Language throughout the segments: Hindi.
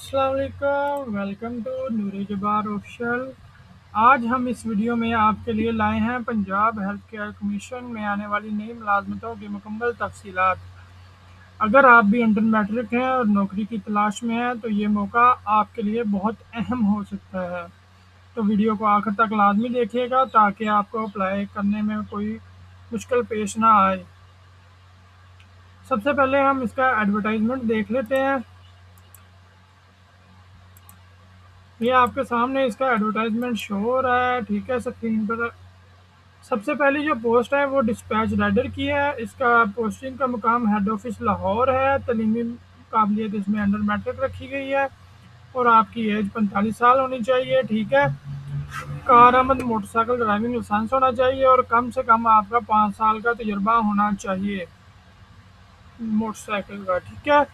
अस्सलाम वालेकुम, वेलकम टू नूरी जबार ऑफिशियल। आज हम इस वीडियो में आपके लिए लाए हैं पंजाब हेल्थ केयर कमीशन में आने वाली नई मुलाजमतों की मुकम्मल तफसीलात। अगर आप भी इंटर मैट्रिक हैं और नौकरी की तलाश में हैं तो ये मौका आपके लिए बहुत अहम हो सकता है। तो वीडियो को आखिर तक लाजमी देखिएगा ताकि आपको अप्लाई करने में कोई मुश्किल पेश ना आए। सबसे पहले हम इसका एडवर्टाइजमेंट देख लेते हैं। ये आपके सामने इसका एडवर्टाइजमेंट शो हो रहा है, ठीक है, स्क्रीन पर। सबसे पहली जो पोस्ट है वो डिस्पैच राइडर की है। इसका पोस्टिंग का मुकाम हेड ऑफिस लाहौर है। तलीमी काबिलियत इसमें अंडर मैट्रिक रखी गई है और आपकी एज 45 साल होनी चाहिए, ठीक है। कारआमद मोटरसाइकिल ड्राइविंग लाइसेंस होना चाहिए और कम से कम आपका 5 साल का तजुर्बा होना चाहिए मोटरसाइकिल का, ठीक है।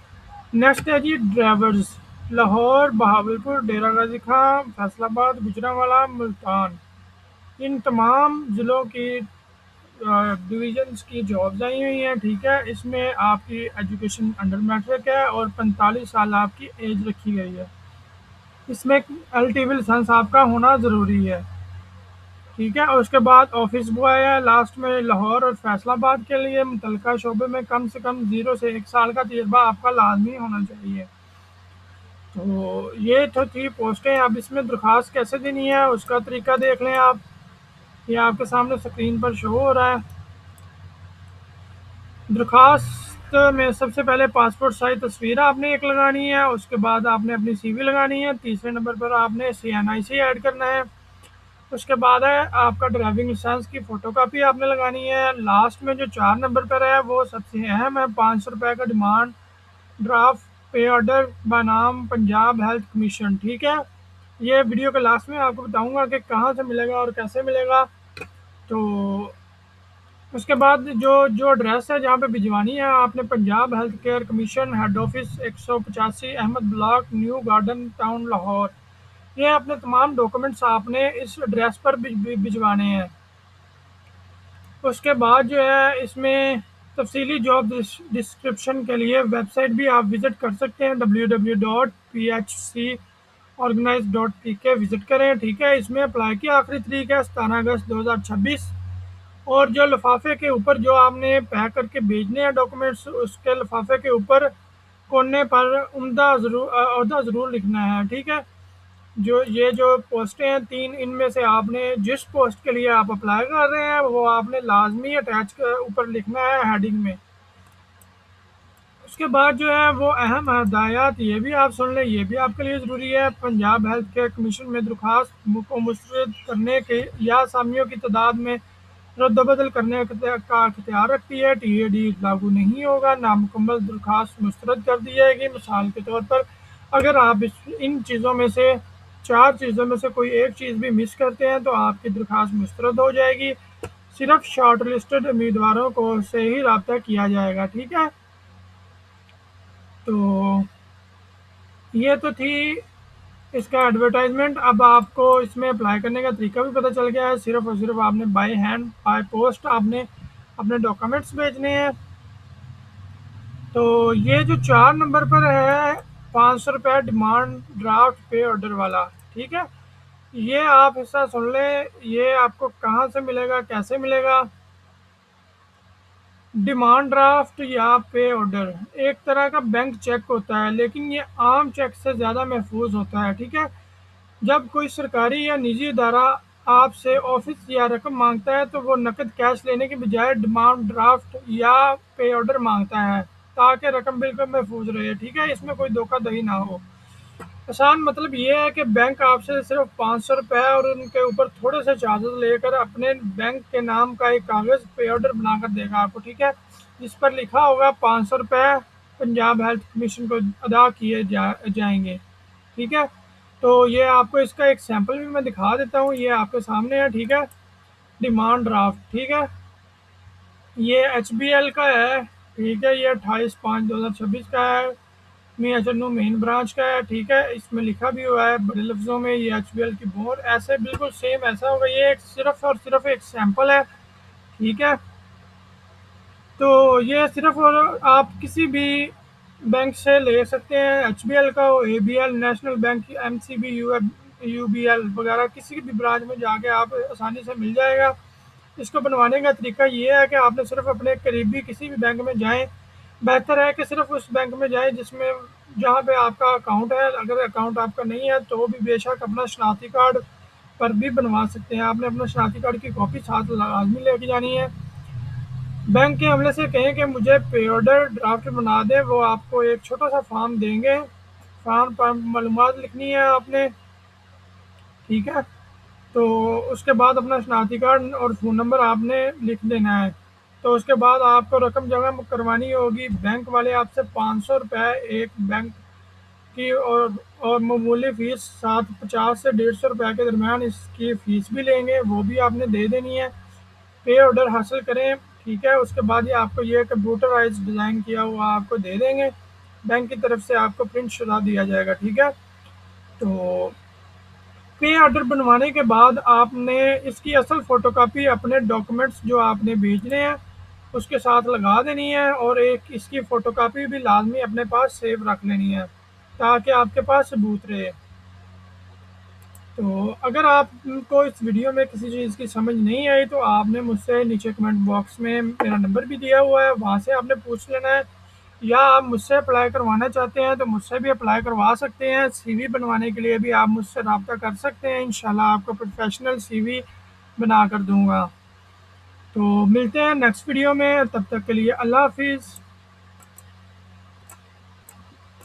नेक्स्ट है जी ड्राइवर्स। लाहौर, बहावलपुर, डेरा गाजी खां, फैसलाबाद, गुजरांवाला, मुल्तान, इन तमाम ज़िलों की डिवीजन्स की जॉब्स आई हुई हैं, ठीक है। इसमें आपकी एजुकेशन अंडर मैट्रिक है और 45 साल आपकी एज रखी गई है। इसमें एलटीवी लाइसेंस आपका होना ज़रूरी है, ठीक है। और उसके बाद ऑफिस बॉय है लास्ट में। लाहौर और फैसलाबाद के लिए मुतलका शोबे में कम से कम 0 से 1 साल का तजुर्बा आपका लाजमी होना चाहिए। तो ये तो थी पोस्टें। अब इसमें दरख्वास्त कैसे देनी है उसका तरीका देख लें आप। ये आपके सामने स्क्रीन पर शो हो रहा है। दरख्वास्त में सबसे पहले पासपोर्ट साइज तस्वीर आपने एक लगानी है। उसके बाद आपने अपनी सीवी लगानी है। तीसरे नंबर पर आपने CNIC ऐड करना है। उसके बाद है आपका ड्राइविंग लाइसेंस की फ़ोटोकॉपी आपने लगानी है। लास्ट में जो 4 नंबर पर है वो सबसे अहम है, 500 रुपये का डिमांड ड्राफ्ट पे ऑर्डर बनाम पंजाब हेल्थ कमीशन, ठीक है। ये वीडियो के लास्ट में आपको बताऊंगा कि कहाँ से मिलेगा और कैसे मिलेगा। तो उसके बाद जो जो एड्रेस है जहाँ पे भिजवानी है आपने, Punjab Health Care Commission, head office 185 Ahmad Block, New Garden Town, Lahore. ये अपने तमाम डॉक्यूमेंट्स आपने इस एड्रेस पर भिजवाने हैं। उसके बाद जो है इसमें तफसीली जॉब डिस्क्रिप्शन के लिए वेबसाइट भी आप विज़िट कर सकते हैं, www.phcorganize.pk विज़िट करें, ठीक है। इसमें अप्लाई की आखिरी तारीख है 17 अगस्त 2026। और जो लिफाफे के ऊपर जो आपने पैक करके भेजने हैं डॉक्यूमेंट्स, उसके लिफाफे के ऊपर कोने पर उम्दा ज़रूर लिखना है, ठीक है। जो पोस्टें हैं 3, इनमें से आपने जिस पोस्ट के लिए आप अप्लाई कर रहे हैं वो आपने लाजमी अटैच कर ऊपर लिखना है हेडिंग में। उसके बाद जो है वो अहम हदायत ये भी आप सुन लें, ये भी आपके लिए ज़रूरी है। पंजाब हेल्थ केयर कमीशन में दरख्वास्त को मुस्तरद करने के या असामियों की तादाद में रद्दबदल करने का अख्तियार रखती है। TAD लागू नहीं होगा। नामुकम्मल दरख्वास्त मुस्तरद कर दी जाएगी। मिसाल के तौर पर अगर आप इन चीज़ों में से 4 चीज़ों में से कोई एक चीज़ भी मिस करते हैं तो आपकी दरख्वास्त मुस्तरद हो जाएगी। सिर्फ शॉर्ट लिस्टेड उम्मीदवारों को से ही रब्ता किया जाएगा, ठीक है। तो ये तो थी इसका एडवर्टाइजमेंट। अब आपको इसमें अप्लाई करने का तरीका भी पता चल गया है। सिर्फ और सिर्फ आपने बाय हैंड बाय पोस्ट आपने अपने डॉक्यूमेंट्स भेजने हैं। तो ये जो 4 नंबर पर है 500 रुपये डिमांड ड्राफ्ट पे ऑर्डर वाला, ठीक है, ये आप हिस्सा सुन लें। ये आपको कहाँ से मिलेगा, कैसे मिलेगा। डिमांड ड्राफ्ट या पे ऑर्डर एक तरह का बैंक चेक होता है, लेकिन ये आम चेक से ज़्यादा महफूज होता है, ठीक है। जब कोई सरकारी या निजी इदारा आपसे ऑफिस या रकम मांगता है तो वो नकद कैश लेने के बजाय डिमांड ड्राफ्ट या पे ऑर्डर मांगता है ताकि रकम बिल्कुल महफूज रहे, ठीक है, इसमें कोई धोखाधड़ी ना हो। आसान मतलब ये है कि बैंक आपसे सिर्फ 500 रुपये और उनके ऊपर थोड़े से चार्जेस लेकर अपने बैंक के नाम का एक कागज़ पे ऑर्डर बनाकर देगा आपको, ठीक है, जिस पर लिखा होगा 500 रुपये पंजाब हेल्थ कमीशन को अदा किए जाएंगे, ठीक है। तो ये आपको इसका एक सैंपल भी मैं दिखा देता हूँ। ये आपके सामने है, ठीक है, डिमांड ड्राफ्ट, ठीक है। ये HBL का है, ठीक है। ये 28/5/2026 का है। मियाँ चन्नू मेन ब्रांच का है, ठीक है। इसमें लिखा भी हुआ है बड़े लफ्ज़ों में ये HBL की बोर, ऐसे बिल्कुल सेम ऐसा होगा। ये एक सिर्फ और सिर्फ एक सैंपल है, ठीक है। तो ये सिर्फ और आप किसी भी बैंक से ले सकते हैं, एचबीएल का हो, ABL, national bank, MCB, UBL वगैरह किसी भी ब्रांच में जाके आप आसानी से मिल जाएगा। इसको बनवाने का तरीका ये है कि आपने सिर्फ अपने करीबी किसी भी बैंक में जाएं। बेहतर है कि सिर्फ उस बैंक में जाएं जिसमें जहाँ पे आपका अकाउंट है। अगर अकाउंट आपका नहीं है तो भी बेशक अपना शनाख्ती कार्ड पर भी बनवा सकते हैं। आपने अपना शनाख्ती कार्ड की कॉपी साथ लाजमी लेके जानी है। बैंक के अमले से कहें कि मुझे पे ऑर्डर ड्राफ्ट बना दें, वो आपको एक छोटा सा फॉर्म देंगे। फॉर्म पर मालूमात लिखनी है आपने, ठीक है। तो उसके बाद अपना शनाख्ती कार्ड और फ़ोन नंबर आपने लिख देना है। तो उसके बाद आपको रकम जमा करवानी होगी। बैंक वाले आपसे 500 रुपये एक बैंक की और मामूली फ़ीस साथ 50 से 150 रुपये के दरमियान इसकी फ़ीस भी लेंगे, वो भी आपने दे देनी है। पे ऑर्डर हासिल करें, ठीक है। उसके बाद ये आपको ये कंप्यूटराइज डिज़ाइन किया हुआ आपको दे देंगे। बैंक की तरफ से आपको प्रिंट शुदा दिया जाएगा, ठीक है। तो पे ऑर्डर बनवाने के बाद आपने इसकी असल फ़ोटोकॉपी अपने डॉक्यूमेंट्स जो आपने भेजने हैं उसके साथ लगा देनी है, और एक इसकी फ़ोटोकॉपी भी लाजमी अपने पास सेव रख लेनी है ताकि आपके पास सबूत रहे। तो अगर आपको इस वीडियो में किसी चीज़ की समझ नहीं आई तो आपने मुझसे नीचे कमेंट बॉक्स में मेरा नंबर भी दिया हुआ है, वहाँ से आपने पूछ लेना है। या आप मुझसे अप्लाई करवाना चाहते हैं तो मुझसे भी अप्लाई करवा सकते हैं। सीवी बनवाने के लिए भी आप मुझसे रब्ता कर सकते हैं, इंशाल्लाह आपको प्रोफेशनल सीवी बना कर दूंगा। तो मिलते हैं नेक्स्ट वीडियो में, तब तक के लिए अल्लाह हाफिज़।